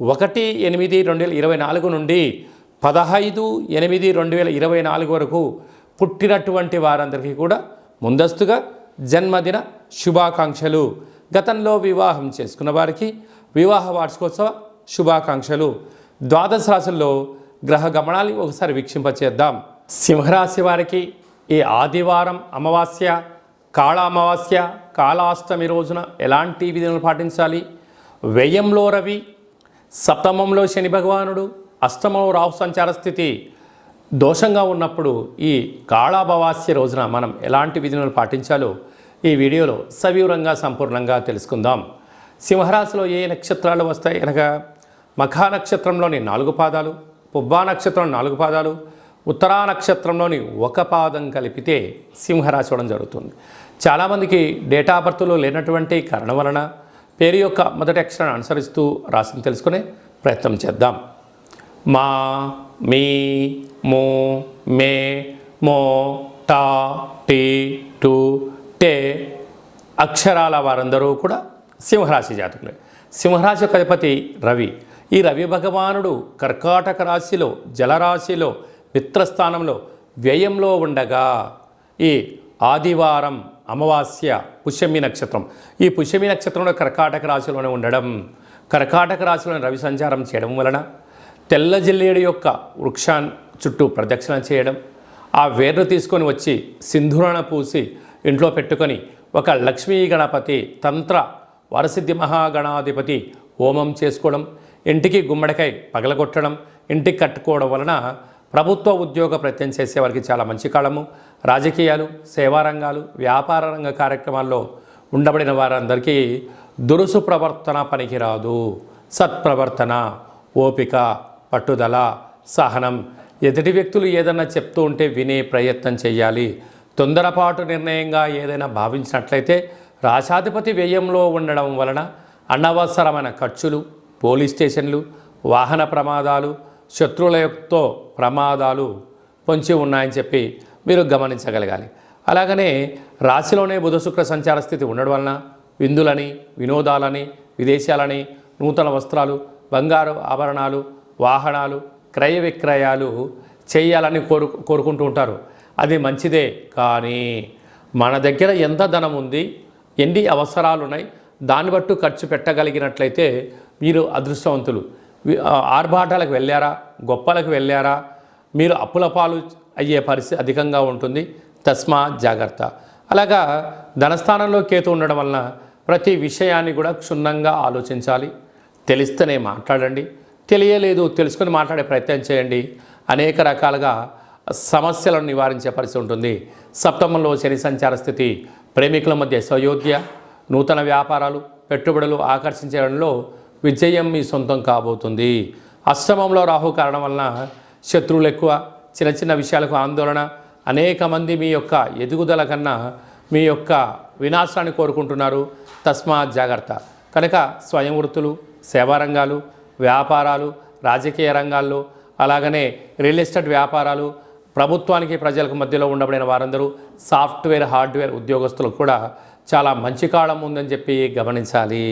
1/8/2024 నుండి 15/8/2024 వరకు పుట్టినటువంటి వారందరికీ కూడా ముందస్తుగా జన్మదిన శుభాకాంక్షలు. గతంలో వివాహం చేసుకున్న వారికి వివాహ వార్షికోత్సవ శుభాకాంక్షలు. ద్వాదశ రాశుల్లో గ్రహ గమనాన్ని ఒకసారి వీక్షింపచేద్దాం. సింహరాశి వారికి ఈ ఆదివారం అమావాస్య, కాళ అమావాస్య, కాళాష్టమి రోజున ఎలాంటి విధులను పాటించాలి? వ్యయంలో రవి, సప్తమంలో శని భగవానుడు, అష్టమంలో రాహు సంచార స్థితి దోషంగా ఉన్నప్పుడు ఈ కాళామావాస్య రోజున మనం ఎలాంటి విధులను పాటించాలో ఈ వీడియోలో సవివరంగా సంపూర్ణంగా తెలుసుకుందాం. సింహరాశిలో ఏ నక్షత్రాలు వస్తాయి అనగా మఖా నక్షత్రంలోని 4 పాదాలు, పుబ్బా నక్షత్రం 4 పాదాలు, ఉత్తరా నక్షత్రంలోని 1 పాదం కలిపితే సింహరాశి అవడం జరుగుతుంది. చాలామందికి డేటా ఆఫ్ బర్త్లో లేనటువంటి కారణం వలన పేరు యొక్క మొదటి అక్షరాన్ని అనుసరిస్తూ రాశిని తెలుసుకునే ప్రయత్నం చేద్దాం. మా, మీ, మో, మే, మో, టా, టీ, టు, టే అక్షరాల వారందరూ కూడా సింహరాశి జాతకులే. సింహరాశి యొక్క అధిపతి రవి. ఈ రవి భగవానుడు కర్కాటక రాశిలో, జలరాశిలో, మిత్రస్థానంలో, వ్యయంలో ఉండగా ఈ ఆదివారం అమావాస్య పుష్యమి నక్షత్రం, ఈ పుష్యమి నక్షత్రంలో కర్కాటక రాశిలోనే ఉండడం, కర్కాటక రాశిలోని రవి సంచారం చేయడం వలన తెల్ల జిల్లేడు యొక్క వృక్షాన్ని చుట్టూ ప్రదక్షిణ చేయడం, ఆ వేర్ను తీసుకొని వచ్చి సింధూరణ పూసి ఇంట్లో పెట్టుకొని ఒక లక్ష్మీ గణపతి తంత్ర వరసిద్ధి మహాగణాధిపతి హోమం చేసుకోవడం, ఇంటికి గుమ్మడికాయ పగలగొట్టడం, ఇంటికి కట్టుకోవడం వలన ప్రభుత్వ ఉద్యోగ ప్రయత్నం చేసే వారికి చాలా మంచి కాలము. రాజకీయాలు, సేవారంగాలు, వ్యాపార రంగ కార్యక్రమాల్లో ఉండబడిన వారందరికీ దురుసు ప్రవర్తన పనికిరాదు. సత్ప్రవర్తన, ఓపిక, పట్టుదల, సహనం, ఎదుటి వ్యక్తులు ఏదైనా చెప్తూ ఉంటే వినే ప్రయత్నం చేయాలి. తొందరపాటు నిర్ణయంగా ఏదైనా భావించినట్లయితే రాశాధిపతి వ్యయంలో ఉండడం వలన అనవసరమైన ఖర్చులు, పోలీస్ స్టేషన్లు, వాహన ప్రమాదాలు, శత్రువులతో ప్రమాదాలు పొంచి ఉన్నాయని చెప్పి మీరు గమనించగలగాలి. అలాగనే రాశిలోనే బుధ శుక్ర సంచార స్థితి ఉండడం వలన విందులని, వినోదాలని, విదేశాలని, నూతన వస్త్రాలు, బంగారు ఆభరణాలు, వాహనాలు, క్రయ విక్రయాలు చేయాలని కోరుకుంటూ ఉంటారు. అది మంచిదే. కానీ మన దగ్గర ఎంత ధనం ఉంది, ఎన్ని అవసరాలు ఉన్నాయి, దాన్ని బట్టి ఖర్చు పెట్టగలిగినట్లయితే మీరు అదృష్టవంతులు. ఆర్భాటాలకు వెళ్ళారా, గొప్పలకు వెళ్ళారా, మీరు అప్పుల పాలు అయ్యే పరిస్థితి అధికంగా ఉంటుంది. తస్మా జాగ్రత్త. అలాగా ధనస్థానంలో కేతు ఉండడం వలన ప్రతి విషయాన్ని కూడా క్షుణ్ణంగా ఆలోచించాలి. తెలిస్తేనే మాట్లాడండి, తెలియలేదు తెలుసుకొని మాట్లాడే ప్రయత్నం చేయండి. అనేక రకాలుగా సమస్యలను నివారించే పరిస్థితి ఉంటుంది. సప్తమంలో శని సంచార స్థితి ప్రేమికుల మధ్య సయోధ్య, నూతన వ్యాపారాలు, పెట్టుబడులు ఆకర్షించడంలో విజయం మీ సొంతం కాబోతుంది. అష్టమంలో రాహు కారణం వలన శత్రువులు ఎక్కువ, చిన్న చిన్న విషయాలకు ఆందోళన, అనేక మంది మీ యొక్క ఎదుగుదల కన్నా మీ యొక్క వినాశాన్ని కోరుకుంటున్నారు. తస్మాత్ జాగ్రత్త. కనుక స్వయం వృత్తులు, సేవారంగాలు, వ్యాపారాలు, రాజకీయ రంగాల్లో, అలాగనే రియల్ ఎస్టేట్ వ్యాపారాలు, ప్రభుత్వానికి ప్రజలకు మధ్యలో ఉండబడిన వారందరూ సాఫ్ట్వేర్, హార్డ్వేర్ ఉద్యోగస్తులకు కూడా చాలా మంచి కాలం ఉందని చెప్పి గమనించాలి.